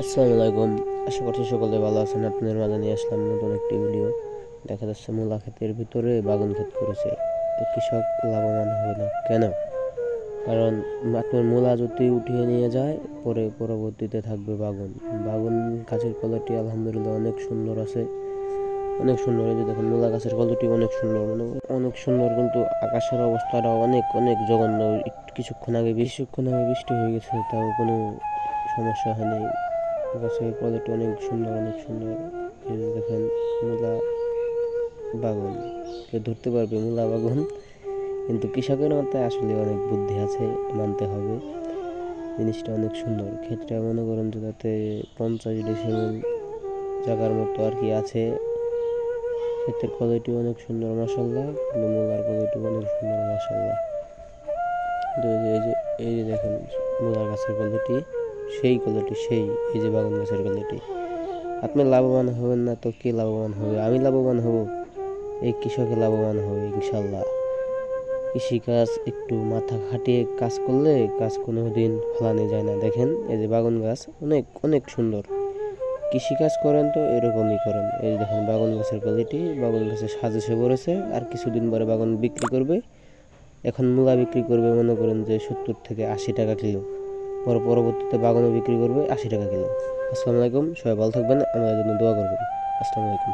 আসসালামু আলাইকুম। আশা করছি সকলে ভালো আছেন। আপনাদের মাঝে নিয়ে আসলাম নতুন একটি ভিডিও। দেখা যাচ্ছে মূলা ক্ষেতের ভিতরে বাগান ক্ষেত করেছে। কৃষক লাভবান হবে না কেন? কারণ আপনার মূলা যদি উঠিয়ে নিয়ে যায় পরে পরবর্তীতে থাকবে বাগুন। বাগুন গাছের কলাটি আলহামদুলিল্লাহ অনেক সুন্দর আছে, অনেক সুন্দর। এই যে দেখেন মূলা গাছের কলটি অনেক সুন্দর, মানে অনেক সুন্দর, কিন্তু আকাশের অবস্থাটা অনেক অনেক জঘন্য। কিছুক্ষণ আগে বৃষ্টি হয়ে গেছে, তাও কোনো সমস্যা হয়নি। গাছের কোয়ালিটি অনেক সুন্দর, অনেক সুন্দর। এই যে দেখেন মূলা বাগান, কেউ ধরতে পারবে মূলা বাগান? কিন্তু কৃষকের মাথায় আসলে অনেক বুদ্ধি আছে, মানতে হবে। জিনিসটা অনেক সুন্দর। ক্ষেতটা মনে করেন যে তাতে 50 ডিসিমেল জায়গার মতো আর কি আছে। ক্ষেতের কোয়ালিটি অনেক সুন্দর মাশাআল্লাহ, মূলার কোয়ালিটি অনেক সুন্দর মাশাআল্লাহ। এই যে দেখেন মূলার গাছের কোয়ালিটি, সেই কোয়ালিটি সেই। এই যে বাগান গাছের কোয়ালিটি। আপনি লাভবান হবেন না তো কে লাভবান হবে? আমি লাভবান হব, এই কৃষকে লাভবান হবে ইনশাল্লাহ। কৃষিকাজ একটু মাথা খাটিয়ে কাজ করলে কাজ কোনো দিন ফলানো যায় না। দেখেন এই যে বাগান গাছ অনেক অনেক সুন্দর। কৃষিকাজ করেন তো এরকমই করেন। এই যে দেখেন বাগান গাছের কোয়ালিটি, বাগান গাছের সাজেছে পড়েছে। আর কিছুদিন পরে বাগান বিক্রি করবে। এখন মূলা বিক্রি করবে মনে করেন যে 70 থেকে 80 টাকা কিলো। পরবর্তীতে বাগানও বিক্রি করবে 80 টাকা কিলো। আসসালামু আলাইকুম, সবাই ভালো থাকবেন, আমাদের জন্য দোয়া করবেন। আসসালামু আলাইকুম।